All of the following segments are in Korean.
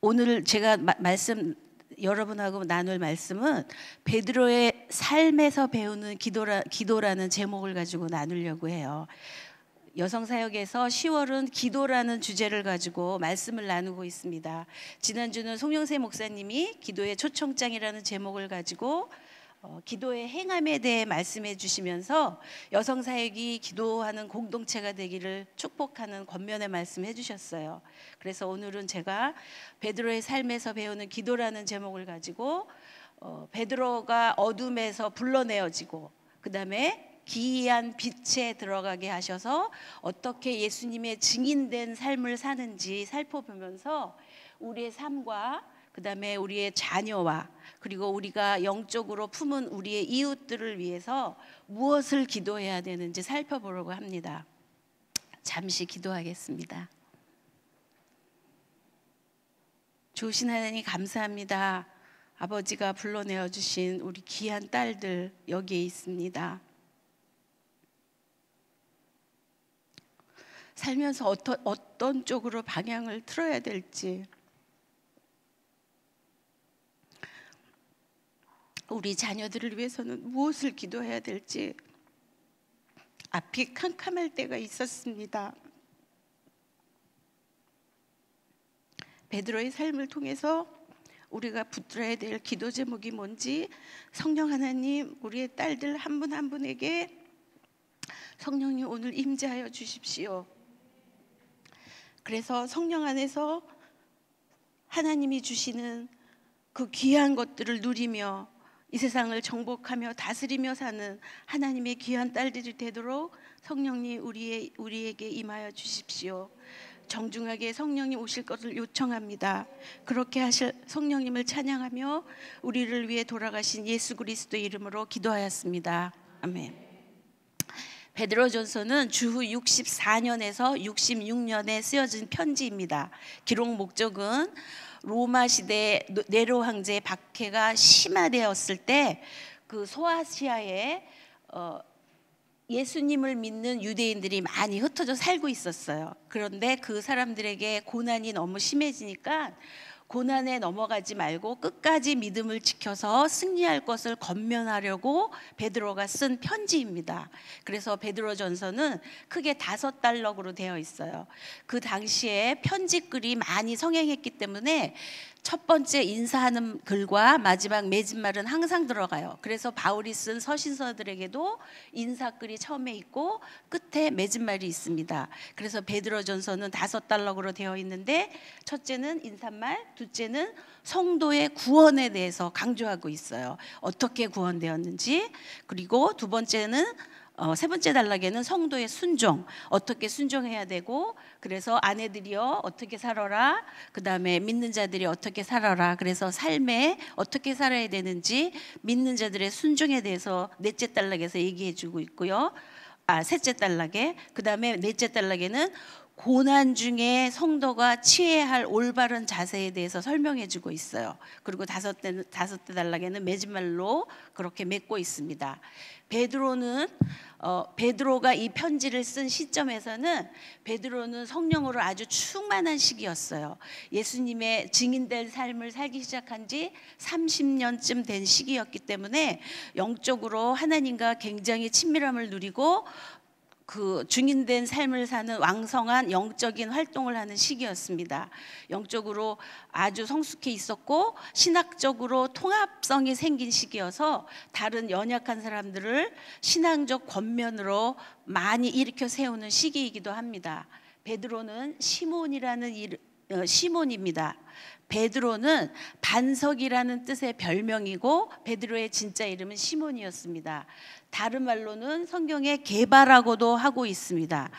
오늘 제가 말씀 여러분하고 나눌 말씀은 베드로의 삶에서 배우는 기도라는 제목을 가지고 나누려고 해요. 여성사역에서 10월은 기도라는 주제를 가지고 말씀을 나누고 있습니다. 지난주는 송영세 목사님이 기도의 초청장이라는 제목을 가지고 기도의 행함에 대해 말씀해 주시면서 여성사역이 기도하는 공동체가 되기를 축복하는 권면의 말씀해 주셨어요. 그래서 오늘은 제가 베드로의 삶에서 배우는 기도라는 제목을 가지고 베드로가 어둠에서 불러내어지고 그 다음에 기이한 빛에 들어가게 하셔서 어떻게 예수님의 증인된 삶을 사는지 살펴보면서 우리의 삶과 그 다음에 우리의 자녀와 그리고 우리가 영적으로 품은 우리의 이웃들을 위해서 무엇을 기도해야 되는지 살펴보려고 합니다. 잠시 기도하겠습니다. 좋으신 하나님 감사합니다. 아버지가 불러내어 주신 우리 귀한 딸들 여기에 있습니다. 살면서 어떤 쪽으로 방향을 틀어야 될지, 우리 자녀들을 위해서는 무엇을 기도해야 될지 앞이 캄캄할 때가 있었습니다. 베드로의 삶을 통해서 우리가 붙들어야 될 기도 제목이 뭔지 성령 하나님 우리의 딸들 한 분 한 분에게 성령님 오늘 임재하여 주십시오. 그래서 성령 안에서 하나님이 주시는 그 귀한 것들을 누리며 이 세상을 정복하며 다스리며 사는 하나님의 귀한 딸들이 되도록 성령님 우리에게 임하여 주십시오. 정중하게 성령님 오실 것을 요청합니다. 그렇게 하실 성령님을 찬양하며 우리를 위해 돌아가신 예수 그리스도의 이름으로 기도하였습니다. 아멘. 베드로전서는 주후 64년에서 66년에 쓰여진 편지입니다. 기록 목적은 로마 시대 네로 황제의 박해가 심화되었을 때 그 소아시아에 예수님을 믿는 유대인들이 많이 흩어져 살고 있었어요. 그런데 그 사람들에게 고난이 너무 심해지니까 고난에 넘어가지 말고 끝까지 믿음을 지켜서 승리할 것을 권면하려고 베드로가 쓴 편지입니다. 그래서 베드로전서는 크게 5달럭으로 되어 있어요. 그 당시에 편지글이 많이 성행했기 때문에 첫 번째 인사하는 글과 마지막 맺은말은 항상 들어가요. 그래서 바울이 쓴 서신서들에게도 인사글이 처음에 있고 끝에 맺은말이 있습니다. 그래서 베드로전서는 5달럭으로 되어 있는데 첫째는 인사말, 둘째는 성도의 구원에 대해서 강조하고 있어요. 어떻게 구원되었는지. 그리고 세 번째 단락에는 성도의 순종, 어떻게 순종해야 되고, 그래서 아내들이여 어떻게 살아라, 그 다음에 믿는 자들이 어떻게 살아라, 그래서 삶에 어떻게 살아야 되는지 믿는 자들의 순종에 대해서 넷째 단락에서 얘기해 주고 있고요. 셋째 단락에, 그 다음에 넷째 단락에는 고난 중에 성도가 취해야 할 올바른 자세에 대해서 설명해 주고 있어요. 그리고 다섯째 단락에는 맺은말로 그렇게 맺고 있습니다. 베드로가 이 편지를 쓴 시점에서는 베드로는 성령으로 아주 충만한 시기였어요. 예수님의 증인된 삶을 살기 시작한 지 30년쯤 된 시기였기 때문에 영적으로 하나님과 굉장히 친밀함을 누리고 그 증인된 삶을 사는 왕성한 영적인 활동을 하는 시기였습니다. 영적으로 아주 성숙해 있었고 신학적으로 통합성이 생긴 시기여서 다른 연약한 사람들을 신앙적 권면으로 많이 일으켜 세우는 시기이기도 합니다. 베드로는 시몬입니다. 베드로는 반석이라는 뜻의 별명이고 베드로의 진짜 이름은 시몬이었습니다. 다른 말로는 성경에 게바라고도 하고 있습니다.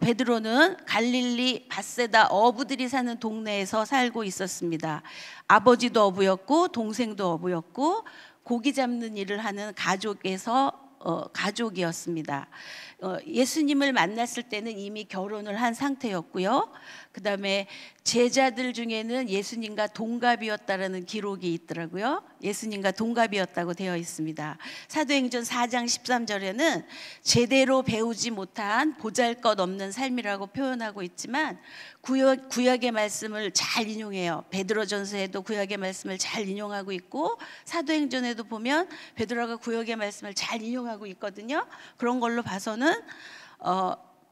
베드로는 갈릴리 밧세다 어부들이 사는 동네에서 살고 있었습니다. 아버지도 어부였고 동생도 어부였고 고기 잡는 일을 하는 가족이었습니다. 예수님을 만났을 때는 이미 결혼을 한 상태였고요. 그다음에 제자들 중에는 예수님과 동갑이었다라는 기록이 있더라고요. 예수님과 동갑이었다고 되어 있습니다. 사도행전 4장 13절에는 제대로 배우지 못한 보잘것없는 삶이라고 표현하고 있지만 구약의 말씀을 잘 인용해요. 베드로전서에도 구약의 말씀을 잘 인용하고 있고 사도행전에도 보면 베드로가 구약의 말씀을 잘 인용하고 있거든요. 그런 걸로 봐서는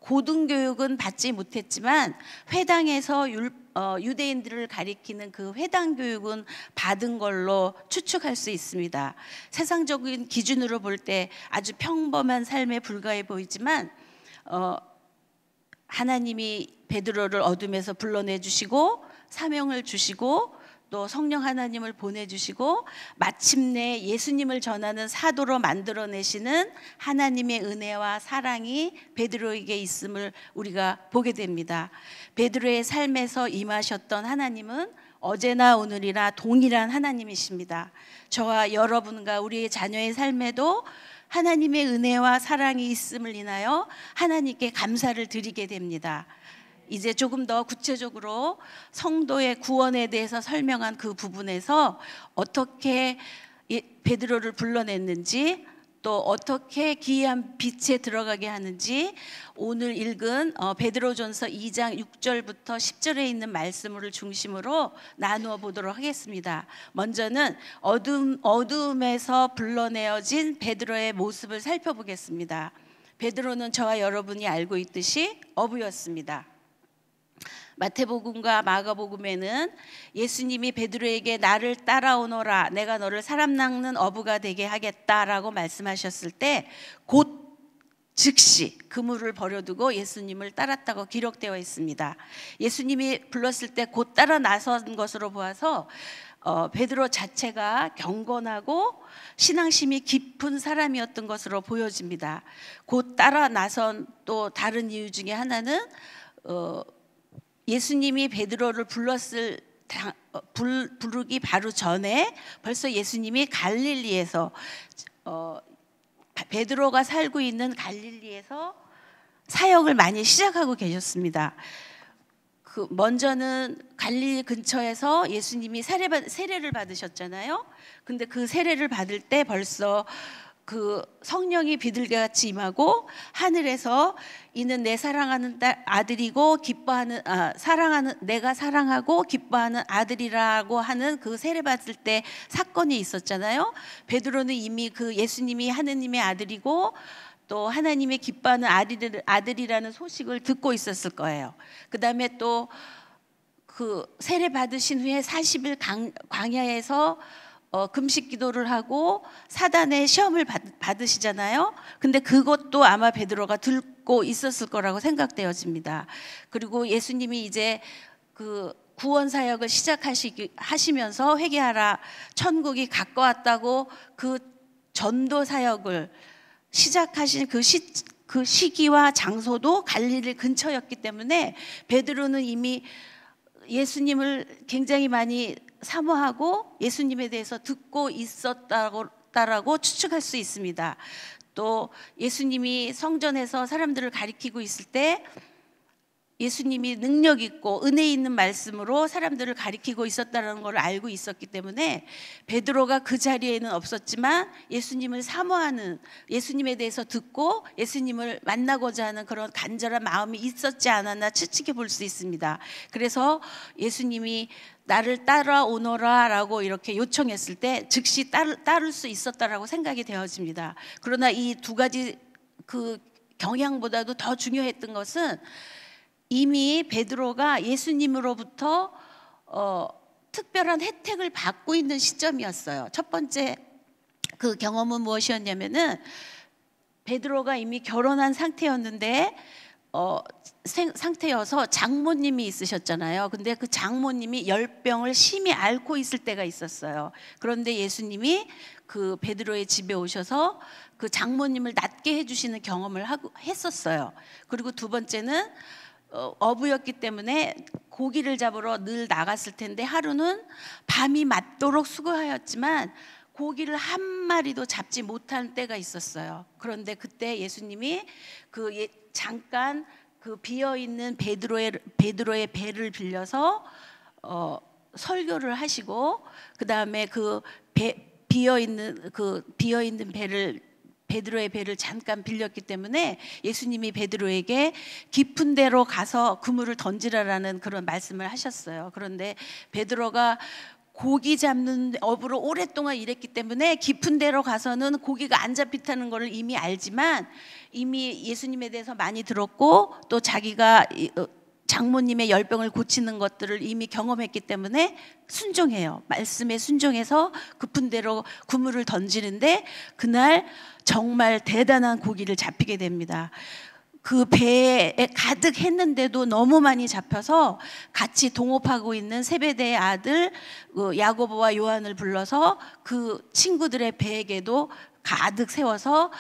고등교육은 받지 못했지만 회당에서 유대인들을 가리키는 그 회당 교육은 받은 걸로 추측할 수 있습니다. 세상적인 기준으로 볼 때 아주 평범한 삶에 불과해 보이지만 하나님이 베드로를 어둠에서 불러내 주시고 사명을 주시고 또 성령 하나님을 보내주시고 마침내 예수님을 전하는 사도로 만들어내시는 하나님의 은혜와 사랑이 베드로에게 있음을 우리가 보게 됩니다. 베드로의 삶에서 임하셨던 하나님은 어제나 오늘이나 동일한 하나님이십니다. 저와 여러분과 우리의 자녀의 삶에도 하나님의 은혜와 사랑이 있음을 인하여 하나님께 감사를 드리게 됩니다. 이제 조금 더 구체적으로 성도의 구원에 대해서 설명한 그 부분에서 어떻게 베드로를 불러냈는지 또 어떻게 기이한 빛에 들어가게 하는지 오늘 읽은 베드로전서 2장 6절부터 10절에 있는 말씀을 중심으로 나누어 보도록 하겠습니다. 먼저는 어둠에서 불러내어진 베드로의 모습을 살펴보겠습니다. 베드로는 저와 여러분이 알고 있듯이 어부였습니다. 마태복음과 마가복음에는 예수님이 베드로에게 나를 따라오너라 내가 너를 사람 낚는 어부가 되게 하겠다라고 말씀하셨을 때 곧 즉시 그물을 버려두고 예수님을 따랐다고 기록되어 있습니다. 예수님이 불렀을 때 곧 따라 나선 것으로 보아서 베드로 자체가 경건하고 신앙심이 깊은 사람이었던 것으로 보여집니다. 곧 따라 나선 또 다른 이유 중에 하나는 예수님이 베드로를 부르기 바로 전에 벌써 예수님이 갈릴리에서 베드로가 살고 있는 갈릴리에서 사역을 많이 시작하고 계셨습니다. 먼저는 갈릴리 근처에서 예수님이 세례를 받으셨잖아요. 근데 그 세례를 받을 때 벌써 그 성령이 비둘기같이 임하고 하늘에서 이는 내 사랑하는 아들이고 기뻐하는 내가 사랑하고 기뻐하는 아들이라고 하는 그 세례 받을 때 사건이 있었잖아요. 베드로는 이미 그 예수님이 하느님의 아들이고 또 하나님의 기뻐하는 아들이라는 소식을 듣고 있었을 거예요. 그다음에 또 그 세례 받으신 후에 40일 광야에서 금식 기도를 하고 사단의 시험을 받으시잖아요. 근데 그것도 아마 베드로가 듣고 있었을 거라고 생각되어집니다. 그리고 예수님이 이제 그 구원 사역을 시작하시면서 회개하라 천국이 가까웠다고 그 전도 사역을 시작하신 그 시기와 장소도 갈릴리 근처였기 때문에 베드로는 이미 예수님을 굉장히 많이 사모하고 예수님에 대해서 듣고 있었다라고 추측할 수 있습니다. 또 예수님이 성전에서 사람들을 가리키고 있을 때 예수님이 능력 있고 은혜 있는 말씀으로 사람들을 가리키고 있었다는 걸 알고 있었기 때문에 베드로가 그 자리에는 없었지만 예수님을 사모하는 예수님에 대해서 듣고 예수님을 만나고자 하는 그런 간절한 마음이 있었지 않았나 추측해 볼 수 있습니다. 그래서 예수님이 나를 따라오너라 라고 이렇게 요청했을 때 즉시 따를 수 있었다라고 생각이 되어집니다. 그러나 이 두 가지 그 경향보다도 더 중요했던 것은 이미 베드로가 예수님으로부터 특별한 혜택을 받고 있는 시점이었어요. 첫 번째 그 경험은 무엇이었냐면은 베드로가 이미 결혼한 상태였는데 상태여서 장모님이 있으셨잖아요. 근데 그 장모님이 열병을 심히 앓고 있을 때가 있었어요. 그런데 예수님이 그 베드로의 집에 오셔서 그 장모님을 낫게 해주시는 경험을 했었어요. 그리고 두 번째는 어부였기 때문에 고기를 잡으러 늘 나갔을 텐데 하루는 밤이 맞도록 수고하였지만 고기를 한 마리도 잡지 못한 때가 있었어요. 그런데 그때 예수님이 잠깐 그 비어 있는 베드로의 배를 빌려서 설교를 하시고, 그 다음에 그 비어 있는 베드로의 배를 잠깐 빌렸기 때문에 예수님이 베드로에게 깊은 데로 가서 그물을 던지라라는 그런 말씀을 하셨어요. 그런데 베드로가 고기 잡는 업으로 오랫동안 일했기 때문에 깊은 데로 가서는 고기가 안 잡히다는 것을 이미 알지만, 이미 예수님에 대해서 많이 들었고 또 자기가 장모님의 열병을 고치는 것들을 이미 경험했기 때문에 순종해요. 말씀에 순종해서 깊은 데로 그물을 던지는데 그날 정말 대단한 고기를 잡히게 됩니다. 그 배에 가득 했는데도 너무 많이 잡혀서 같이 동업하고 있는 세베대의 아들 야고보와 요한을 불러서 그 친구들의 배에게도 가득 세워서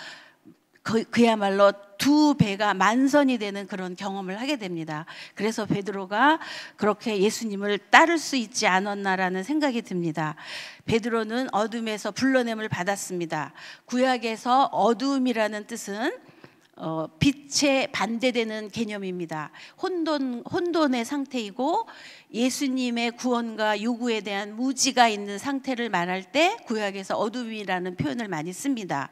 그야말로 두 배가 만선이 되는 그런 경험을 하게 됩니다. 그래서 베드로가 그렇게 예수님을 따를 수 있지 않았나라는 생각이 듭니다. 베드로는 어둠에서 불러냄을 받았습니다. 구약에서 어두움이라는 뜻은 빛에 반대되는 개념입니다. 혼돈의 상태이고 예수님의 구원과 요구에 대한 무지가 있는 상태를 말할 때 구약에서 어둠이라는 표현을 많이 씁니다.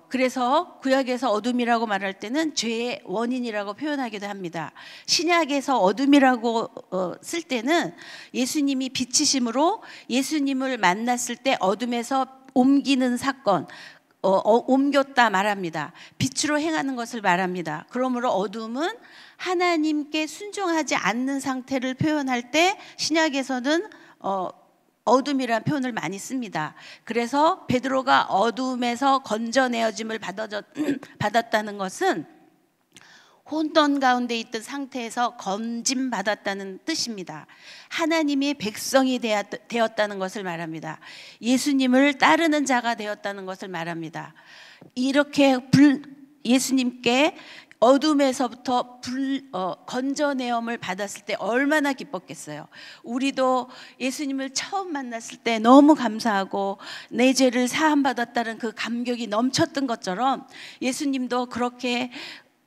그래서 구약에서 어둠이라고 말할 때는 죄의 원인이라고 표현하기도 합니다. 신약에서 어둠이라고 쓸 때는 예수님이 빛이심으로 예수님을 만났을 때 어둠에서 옮기는 사건, 옮겼다 말합니다. 빛으로 행하는 것을 말합니다. 그러므로 어둠은 하나님께 순종하지 않는 상태를 표현할 때 신약에서는 어둠이라는 표현을 많이 씁니다. 그래서 베드로가 어둠에서 건져내어짐을 받았다는 것은 혼돈 가운데 있던 상태에서 건짐받았다는 뜻입니다. 하나님의 백성이 되었다는 것을 말합니다. 예수님을 따르는 자가 되었다는 것을 말합니다. 이렇게 예수님께 어둠에서부터 건져내음을 받았을 때 얼마나 기뻤겠어요. 우리도 예수님을 처음 만났을 때 너무 감사하고 내 죄를 사함받았다는 그 감격이 넘쳤던 것처럼 예수님도 그렇게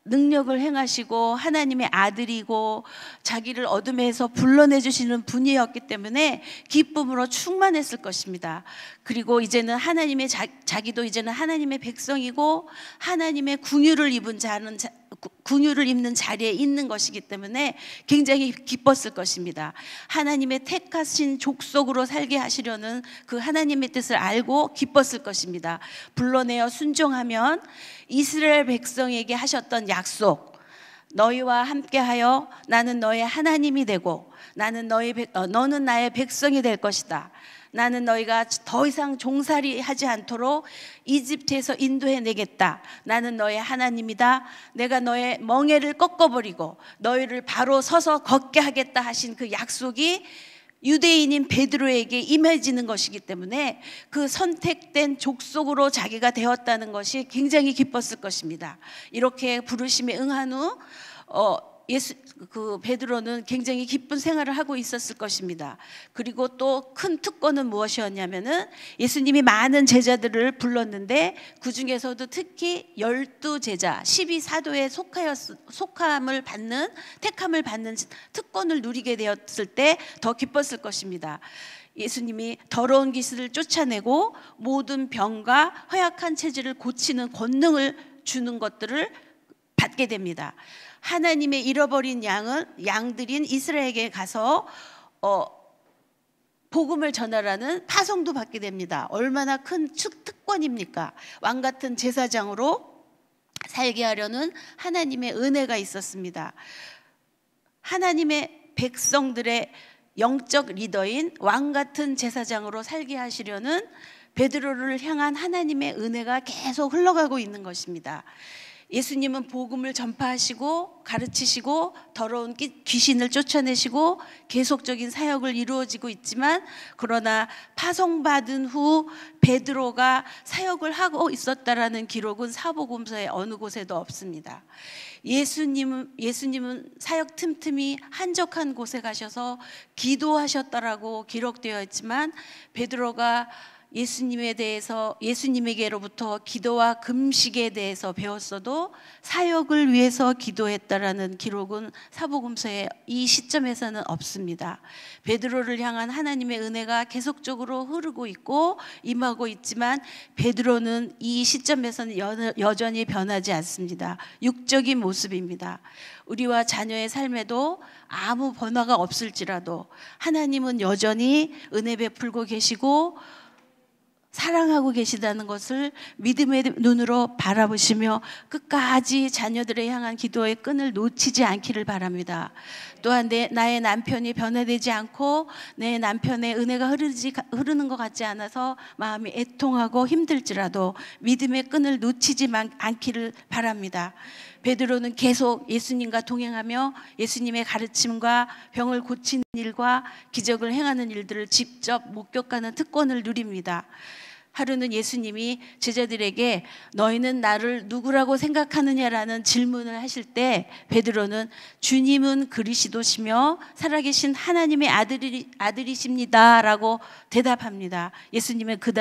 능력을 행하시고 하나님의 아들이고 자기를 어둠에서 불러내주시는 분이었기 때문에 기쁨으로 충만했을 것입니다. 그리고 이제는 자기도 이제는 하나님의 백성이고 하나님의 궁유를 입는 자리에 있는 것이기 때문에 굉장히 기뻤을 것입니다. 하나님의 택하신 족속으로 살게 하시려는 그 하나님의 뜻을 알고 기뻤을 것입니다. 불러내어 순종하면 이스라엘 백성에게 하셨던 약속, 너희와 함께하여 나는 너의 하나님이 되고 너는 나의 백성이 될 것이다. 나는 너희가 더 이상 종살이 하지 않도록 이집트에서 인도해내겠다. 나는 너의 하나님이다. 내가 너의 멍에를 꺾어버리고 너희를 바로 서서 걷게 하겠다 하신 그 약속이 유대인인 베드로에게 임해지는 것이기 때문에 그 선택된 족속으로 자기가 되었다는 것이 굉장히 기뻤을 것입니다. 이렇게 부르심에 응한 후 베드로는 굉장히 기쁜 생활을 하고 있었을 것입니다. 그리고 또 큰 특권은 무엇이었냐면은 예수님이 많은 제자들을 불렀는데 그 중에서도 특히 12제자 12사도에 택함을 받는 특권을 누리게 되었을 때 더 기뻤을 것입니다. 예수님이 더러운 귀신을 쫓아내고 모든 병과 허약한 체질을 고치는 권능을 주는 것들을 받게 됩니다. 하나님의 잃어버린 양들인 이스라엘에게 가서 복음을 전하라는 파송도 받게 됩니다. 얼마나 큰 특권입니까? 왕 같은 제사장으로 살게 하려는 하나님의 은혜가 있었습니다. 하나님의 백성들의 영적 리더인 왕 같은 제사장으로 살게 하시려는 베드로를 향한 하나님의 은혜가 계속 흘러가고 있는 것입니다. 예수님은 복음을 전파하시고 가르치시고 더러운 귀신을 쫓아내시고 계속적인 사역을 이루어지고 있지만, 그러나 파송받은 후 베드로가 사역을 하고 있었다라는 기록은 사복음서의 어느 곳에도 없습니다. 예수님은 사역 틈틈이 한적한 곳에 가셔서 기도하셨다라고 기록되어 있지만 베드로가 예수님에 대해서, 예수님에게로부터 기도와 금식에 대해서 배웠어도 사역을 위해서 기도했다라는 기록은 사복음서에 이 시점에서는 없습니다. 베드로를 향한 하나님의 은혜가 계속적으로 흐르고 있고 임하고 있지만 베드로는 이 시점에서는 여전히 변하지 않습니다. 육적인 모습입니다. 우리와 자녀의 삶에도 아무 변화가 없을지라도 하나님은 여전히 은혜 베풀고 계시고 사랑하고 계시다는 것을 믿음의 눈으로 바라보시며 끝까지 자녀들을 향한 기도의 끈을 놓치지 않기를 바랍니다. 또한 나의 남편이 변화되지 않고 내 남편의 은혜가 흐르는 것 같지 않아서 마음이 애통하고 힘들지라도 믿음의 끈을 놓치지 않기를 바랍니다. 베드로는 계속 예수님과 동행하며 예수님의 가르침과 병을 고치는 일과 기적을 행하는 일들을 직접 목격하는 특권을 누립니다. 하루는 예수님이 제자들에게 너희는 나를 누구라고 생각하느냐라는 질문을 하실 때 베드로는 주님은 그리스도시며 살아계신 하나님의 아들이십니다 라고 대답합니다. 예수님은 그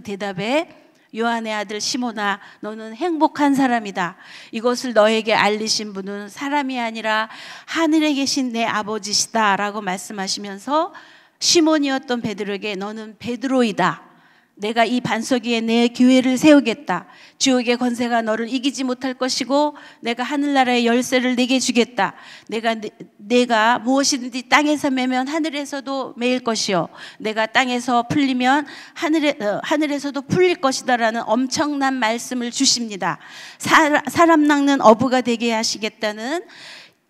대답에 요한의 아들 시몬아 너는 행복한 사람이다. 이것을 너에게 알리신 분은 사람이 아니라 하늘에 계신 내 아버지시다 라고 말씀하시면서 시몬이었던 베드로에게 너는 베드로이다. 내가 이 반석 위에 내 교회를 세우겠다. 지옥의 권세가 너를 이기지 못할 것이고 내가 하늘나라의 열쇠를 내게 주겠다. 내가 무엇이든지 땅에서 매면 하늘에서도 매일 것이요 내가 땅에서 풀리면 하늘에서도 풀릴 것이다라는 엄청난 말씀을 주십니다. 사람 낚는 어부가 되게 하시겠다는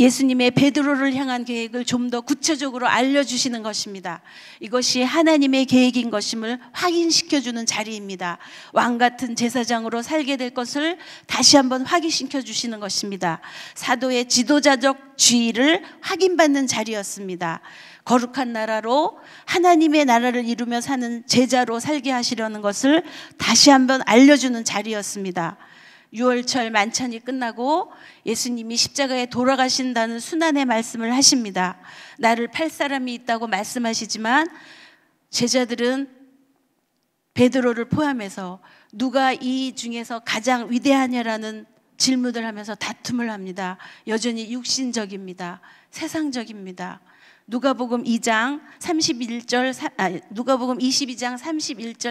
예수님의 베드로를 향한 계획을 좀 더 구체적으로 알려주시는 것입니다. 이것이 하나님의 계획인 것임을 확인시켜주는 자리입니다. 왕같은 제사장으로 살게 될 것을 다시 한번 확인시켜 주시는 것입니다. 사도의 지도자적 지위를 확인받는 자리였습니다. 거룩한 나라로 하나님의 나라를 이루며 사는 제자로 살게 하시려는 것을 다시 한번 알려주는 자리였습니다. 6월절 만찬이 끝나고 예수님이 십자가에 돌아가신다는 순환의 말씀을 하십니다. 나를 팔 사람이 있다고 말씀하시지만 제자들은 베드로를 포함해서 누가 이 중에서 가장 위대하냐라는 질문을 하면서 다툼을 합니다. 여전히 육신적입니다. 세상적입니다. 누가복음 22장 31절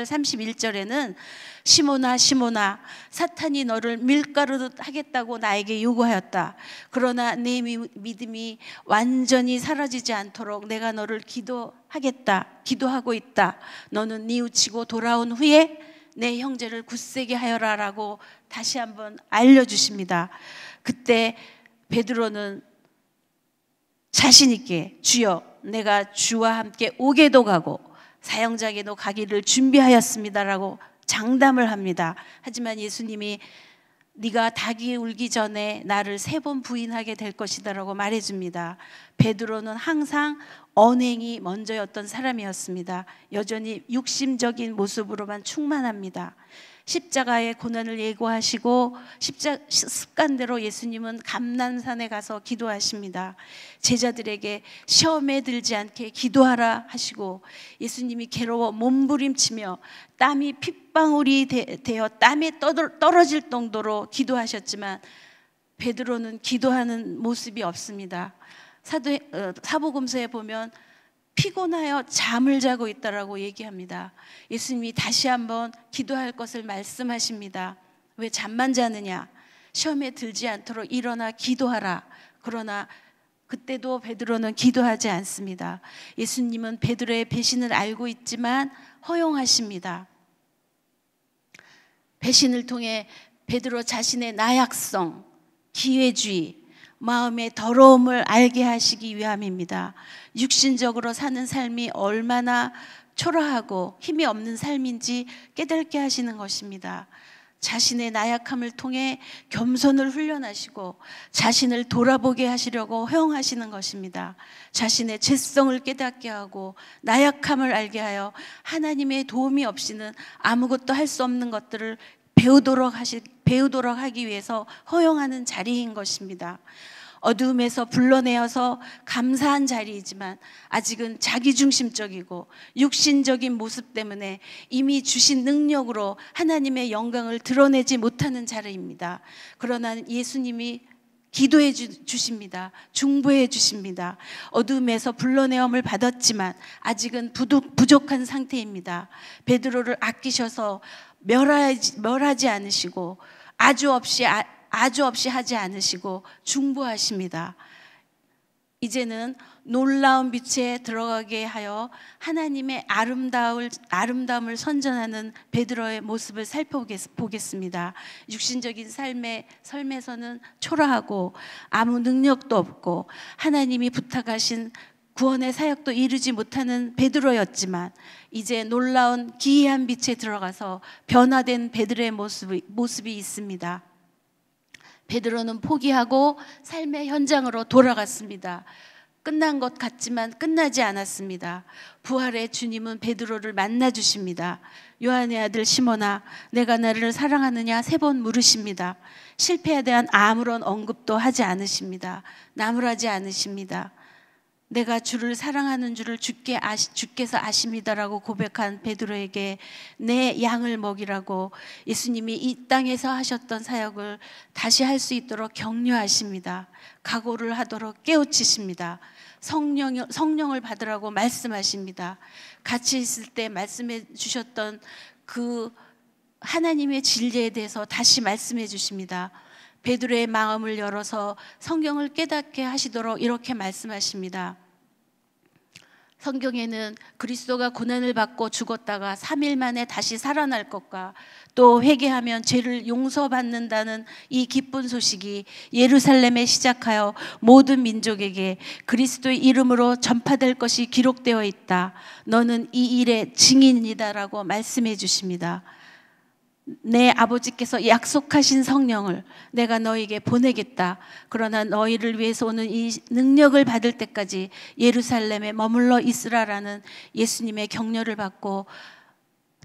31절에는 시몬아 시몬아 사탄이 너를 밀가루로 하겠다고 나에게 요구하였다. 그러나 내 믿음이 완전히 사라지지 않도록 내가 너를 기도하고 있다. 너는 뉘우치고 돌아온 후에 내 형제를 굳세게 하여라 라고 다시 한번 알려주십니다. 그때 베드로는 자신 있게 주여 내가 주와 함께 오게도 가고 사형장에도 가기를 준비하였습니다라고 장담을 합니다. 하지만 예수님이 네가 닭이 울기 전에 나를 3번 부인하게 될 것이다라고 말해줍니다. 베드로는 항상 언행이 먼저였던 사람이었습니다. 여전히 육심적인 모습으로만 충만합니다. 십자가의 고난을 예고하시고 습관대로 예수님은 감난산에 가서 기도하십니다. 제자들에게 시험에 들지 않게 기도하라 하시고 예수님이 괴로워 몸부림치며 땀이 핏방울이 되어 땀에 떨어질 정도로 기도하셨지만 베드로는 기도하는 모습이 없습니다. 사복음서에 보면 피곤하여 잠을 자고 있다라고 얘기합니다. 예수님이 다시 한번 기도할 것을 말씀하십니다. 왜 잠만 자느냐? 시험에 들지 않도록 일어나 기도하라. 그러나 그때도 베드로는 기도하지 않습니다. 예수님은 베드로의 배신을 알고 있지만 허용하십니다. 배신을 통해 베드로 자신의 나약성, 기회주의, 마음의 더러움을 알게 하시기 위함입니다. 육신적으로 사는 삶이 얼마나 초라하고 힘이 없는 삶인지 깨닫게 하시는 것입니다. 자신의 나약함을 통해 겸손을 훈련하시고 자신을 돌아보게 하시려고 허용하시는 것입니다. 자신의 죄성을 깨닫게 하고 나약함을 알게 하여 하나님의 도움이 없이는 아무것도 할 수 없는 것들을 배우도록 하기 위해서 허용하는 자리인 것입니다. 어두움에서 불러내어서 감사한 자리이지만 아직은 자기중심적이고 육신적인 모습 때문에 이미 주신 능력으로 하나님의 영광을 드러내지 못하는 자리입니다. 그러나 예수님이 기도해 주십니다. 중보해 주십니다. 어둠에서 불러내음을 받았지만 아직은 부족한 상태입니다. 베드로를 아끼셔서 멸하지 않으시고 아주 없이 하지 않으시고 중보하십니다. 이제는 놀라운 빛에 들어가게 하여 하나님의 아름다움을 선전하는 베드로의 모습을 살펴보겠습니다. 육신적인 삶에서는 초라하고 아무 능력도 없고 하나님이 부탁하신 구원의 사역도 이루지 못하는 베드로였지만 이제 놀라운 기이한 빛에 들어가서 변화된 베드로의 모습이 있습니다. 베드로는 포기하고 삶의 현장으로 돌아갔습니다. 끝난 것 같지만 끝나지 않았습니다. 부활의 주님은 베드로를 만나 주십니다. 요한의 아들 시몬아, 내가 나를 사랑하느냐 3번 물으십니다. 실패에 대한 아무런 언급도 하지 않으십니다. 나무라지 않으십니다. 내가 주를 사랑하는 줄을 주께서 아십니다라고 고백한 베드로에게 내 양을 먹이라고 예수님이 이 땅에서 하셨던 사역을 다시 할 수 있도록 격려하십니다. 각오를 하도록 깨우치십니다. 성령을 받으라고 말씀하십니다. 같이 있을 때 말씀해 주셨던 그 하나님의 진리에 대해서 다시 말씀해 주십니다. 베드로의 마음을 열어서 성경을 깨닫게 하시도록 이렇게 말씀하십니다. 성경에는 그리스도가 고난을 받고 죽었다가 3일 만에 다시 살아날 것과 또 회개하면 죄를 용서받는다는 이 기쁜 소식이 예루살렘에 시작하여 모든 민족에게 그리스도의 이름으로 전파될 것이 기록되어 있다. 너는 이 일의 증인이다라고 말씀해 주십니다. 내 아버지께서 약속하신 성령을 내가 너에게 보내겠다. 그러나 너희를 위해서 오는 이 능력을 받을 때까지 예루살렘에 머물러 있으라라는 예수님의 격려를 받고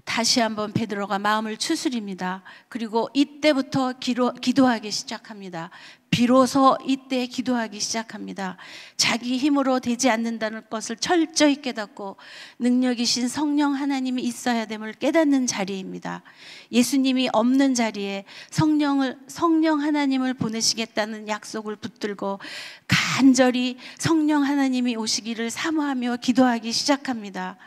다시 한번 베드로가 마음을 추스립니다. 그리고 이때부터 기도하기 시작합니다. 비로소 이때 기도하기 시작합니다. 자기 힘으로 되지 않는다는 것을 철저히 깨닫고 능력이신 성령 하나님이 있어야 됨을 깨닫는 자리입니다. 예수님이 없는 자리에 성령 하나님을 보내시겠다는 약속을 붙들고 간절히 성령 하나님이 오시기를 사모하며 기도하기 시작합니다.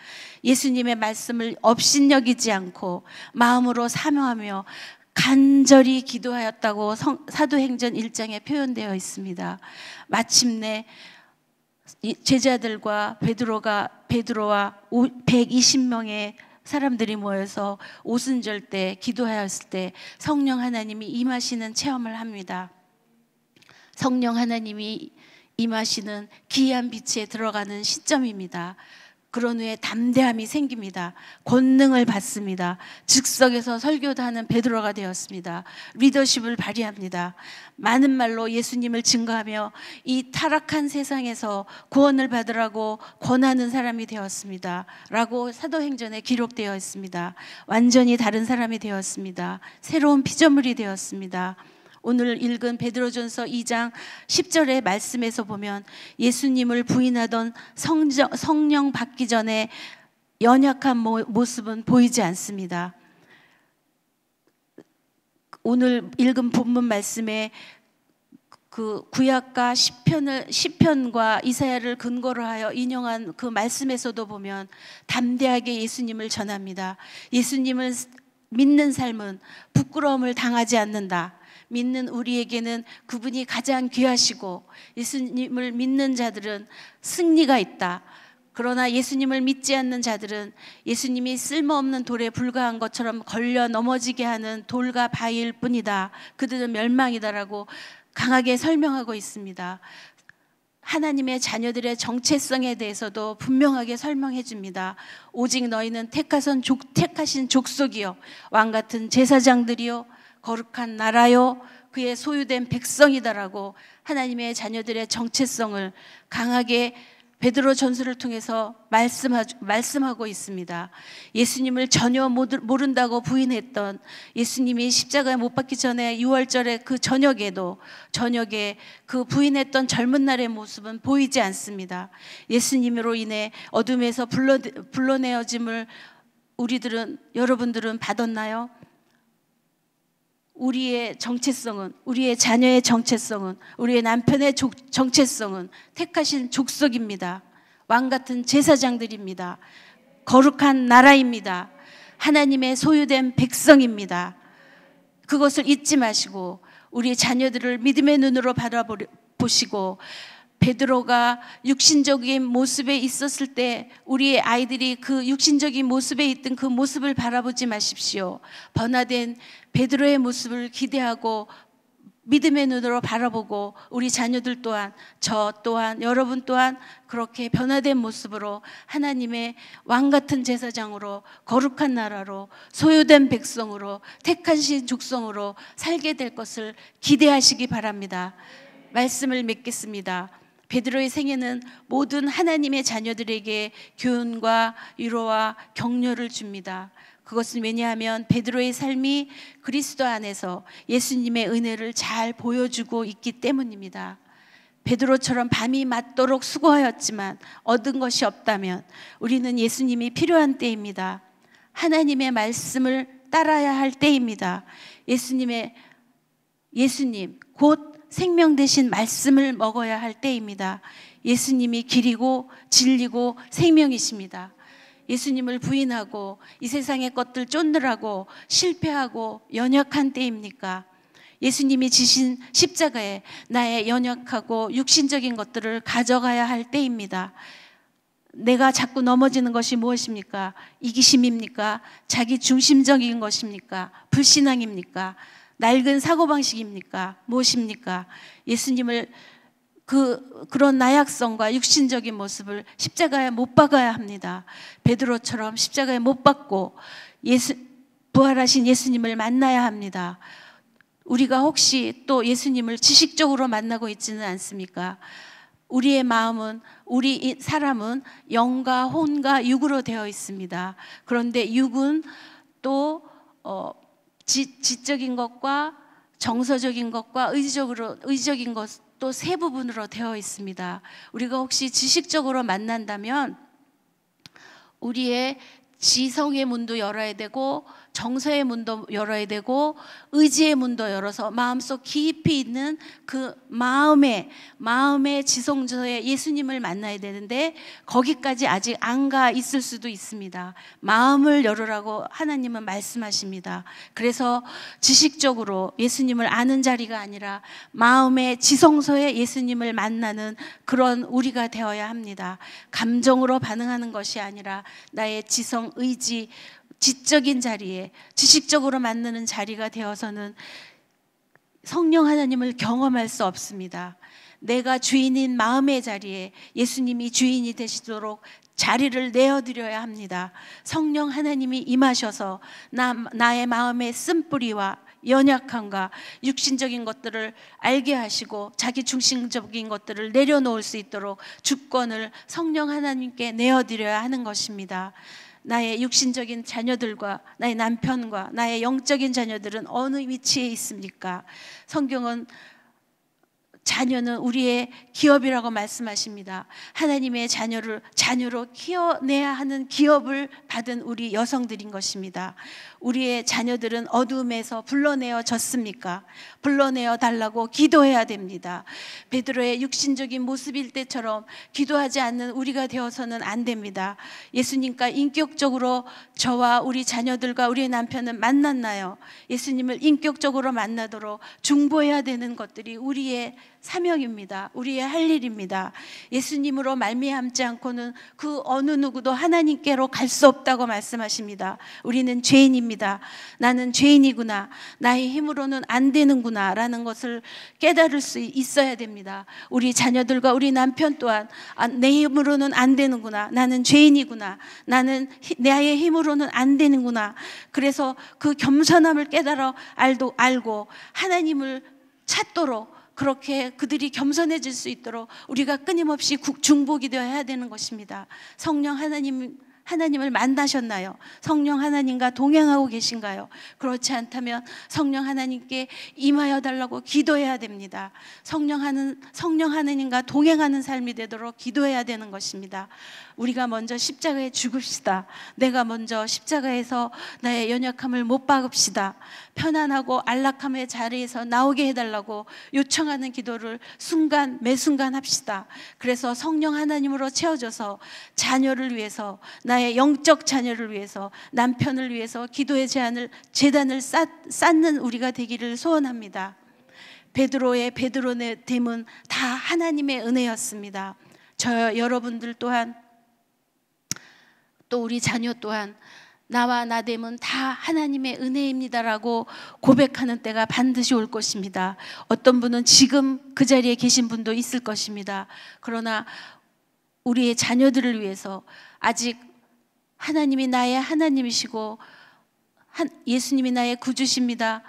예수님의 말씀을 업신여기지 않고 마음으로 사모하며 간절히 기도하였다고 사도행전 1장에 표현되어 있습니다. 마침내 제자들과 베드로와 120명의 사람들이 모여서 오순절 때 기도하였을 때 성령 하나님이 임하시는 체험을 합니다. 성령 하나님이 임하시는 기이한 빛에 들어가는 시점입니다. 그런 후에 담대함이 생깁니다. 권능을 받습니다. 즉석에서 설교도 하는 베드로가 되었습니다. 리더십을 발휘합니다. 많은 말로 예수님을 증거하며 이 타락한 세상에서 구원을 받으라고 권하는 사람이 되었습니다. 라고 사도행전에 기록되어 있습니다. 완전히 다른 사람이 되었습니다. 새로운 피조물이 되었습니다. 오늘 읽은 베드로전서 2장 10절의 말씀에서 보면 예수님을 부인하던 성령 받기 전에 연약한 모습은 보이지 않습니다. 오늘 읽은 본문 말씀에 그 구약과 시편과 이사야를 근거로 하여 인용한 그 말씀에서도 보면 담대하게 예수님을 전합니다. 예수님을 믿는 삶은 부끄러움을 당하지 않는다. 믿는 우리에게는 그분이 가장 귀하시고 예수님을 믿는 자들은 승리가 있다. 그러나 예수님을 믿지 않는 자들은 예수님이 쓸모없는 돌에 불과한 것처럼 걸려 넘어지게 하는 돌과 바위일 뿐이다. 그들은 멸망이다라고 강하게 설명하고 있습니다. 하나님의 자녀들의 정체성에 대해서도 분명하게 설명해 줍니다. 오직 너희는 택하신 족속이요 왕같은 제사장들이요 거룩한 나라요 그의 소유된 백성이다라고 하나님의 자녀들의 정체성을 강하게 베드로 전서를 통해서 말씀하고 있습니다. 예수님을 전혀 모른다고 부인했던, 예수님이 십자가에 못 박기 전에 6월절에 그 저녁에 그 부인했던 젊은 날의 모습은 보이지 않습니다. 예수님으로 인해 어둠에서 불러내어짐을 여러분들은 받았나요? 우리의 정체성은, 우리의 자녀의 정체성은, 우리의 남편의 정체성은 택하신 족속입니다. 왕같은 제사장들입니다. 거룩한 나라입니다. 하나님의 소유된 백성입니다. 그것을 잊지 마시고 우리 자녀들을 믿음의 눈으로 바라보시고, 베드로가 육신적인 모습에 있었을 때 우리의 아이들이 그 육신적인 모습에 있던 그 모습을 바라보지 마십시오. 변화된 베드로의 모습을 기대하고 믿음의 눈으로 바라보고, 우리 자녀들 또한, 저 또한, 여러분 또한 그렇게 변화된 모습으로 하나님의 왕같은 제사장으로, 거룩한 나라로, 소유된 백성으로, 택하신 족성으로 살게 될 것을 기대하시기 바랍니다. 말씀을 맺겠습니다. 베드로의 생애는 모든 하나님의 자녀들에게 교훈과 위로와 격려를 줍니다. 그것은 왜냐하면 베드로의 삶이 그리스도 안에서 예수님의 은혜를 잘 보여주고 있기 때문입니다. 베드로처럼 밤이 맞도록 수고하였지만 얻은 것이 없다면 우리는 예수님이 필요한 때입니다. 하나님의 말씀을 따라야 할 때입니다. 예수님 곧 생명 되신 말씀을 먹어야 할 때입니다. 예수님이 길이고 진리고 생명이십니다. 예수님을 부인하고 이 세상의 것들 쫓느라고 실패하고 연약한 때입니까? 예수님이 지신 십자가에 나의 연약하고 육신적인 것들을 가져가야 할 때입니다. 내가 자꾸 넘어지는 것이 무엇입니까? 이기심입니까? 자기 중심적인 것입니까? 불신앙입니까? 낡은 사고방식입니까? 무엇입니까? 예수님을 그런 나약성과 육신적인 모습을 십자가에 못 박아야 합니다. 베드로처럼 십자가에 못 박고 부활하신 예수님을 만나야 합니다. 우리가 혹시 또 예수님을 지식적으로 만나고 있지는 않습니까? 우리의 마음은, 우리 사람은 영과 혼과 육으로 되어 있습니다. 그런데 육은 또 지적인 것과 정서적인 것과 의적인 것도 세 부분으로 되어 있습니다. 우리가 혹시 지식적으로 만난다면 우리의 지성의 문도 열어야 되고, 정서의 문도 열어야 되고, 의지의 문도 열어서 마음속 깊이 있는 그 마음의 지성소에 예수님을 만나야 되는데, 거기까지 아직 안 가 있을 수도 있습니다. 마음을 열으라고 하나님은 말씀하십니다. 그래서 지식적으로 예수님을 아는 자리가 아니라 마음의 지성소에 예수님을 만나는 그런 우리가 되어야 합니다. 감정으로 반응하는 것이 아니라 나의 지성, 의지, 지적인 자리에, 지식적으로 만나는 자리가 되어서는 성령 하나님을 경험할 수 없습니다. 내가 주인인 마음의 자리에 예수님이 주인이 되시도록 자리를 내어드려야 합니다. 성령 하나님이 임하셔서 나의 마음의 쓴뿌리와 연약함과 육신적인 것들을 알게 하시고 자기 중심적인 것들을 내려놓을 수 있도록 주권을 성령 하나님께 내어드려야 하는 것입니다. 나의 육신적인 자녀들과 나의 남편과 나의 영적인 자녀들은 어느 위치에 있습니까? 성경은 자녀는 우리의 기업이라고 말씀하십니다. 하나님의 자녀로 키워내야 하는 기업을 받은 우리 여성들인 것입니다. 우리의 자녀들은 어둠에서 불러내어졌습니까? 불러내어 달라고 기도해야 됩니다. 베드로의 육신적인 모습일 때처럼 기도하지 않는 우리가 되어서는 안 됩니다. 예수님과 인격적으로 저와 우리 자녀들과 우리 남편은 만났나요? 예수님을 인격적으로 만나도록 중보해야 되는 것들이 우리의 사명입니다. 우리의 할 일입니다. 예수님으로 말미암지 않고는 그 어느 누구도 하나님께로 갈 수 없다고 말씀하십니다. 우리는 죄인입니다. 나는 죄인이구나. 나의 힘으로는 안 되는구나 라는 것을 깨달을 수 있어야 됩니다. 우리 자녀들과 우리 남편 또한 내 힘으로는 안 되는구나. 나는 죄인이구나. 나는 나의 힘으로는 안 되는구나. 그래서 그 겸손함을 깨달아 알고 하나님을 찾도록 그렇게 그들이 겸손해질 수 있도록 우리가 끊임없이 중보기도해야 되는 것입니다. 성령 하나님을 만나셨나요? 성령 하나님과 동행하고 계신가요? 그렇지 않다면 성령 하나님께 임하여 달라고 기도해야 됩니다. 성령 하나님과 동행하는 삶이 되도록 기도해야 되는 것입니다. 우리가 먼저 십자가에 죽읍시다. 내가 먼저 십자가에서 나의 연약함을 못 박읍시다. 편안하고 안락함의 자리에서 나오게 해달라고 요청하는 기도를 매 순간 합시다. 그래서 성령 하나님으로 채워져서 자녀를 위해서, 나의 영적 자녀를 위해서, 남편을 위해서 기도의 제단을 쌓는 우리가 되기를 소원합니다. 베드로의 됨은 다 하나님의 은혜였습니다. 여러분들 또한, 또 우리 자녀 또한 나와 나됨은 다 하나님의 은혜입니다라고 고백하는 때가 반드시 올 것입니다. 어떤 분은 지금 그 자리에 계신 분도 있을 것입니다. 그러나 우리의 자녀들을 위해서 아직 하나님이 나의 하나님이시고 예수님이 나의 구주십니다,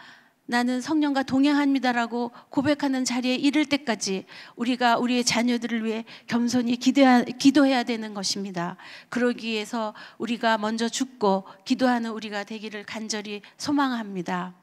나는 성령과 동행합니다라고 고백하는 자리에 이를 때까지 우리가 우리의 자녀들을 위해 겸손히 기도해야 되는 것입니다. 그러기 위해서 우리가 먼저 죽고 기도하는 우리가 되기를 간절히 소망합니다.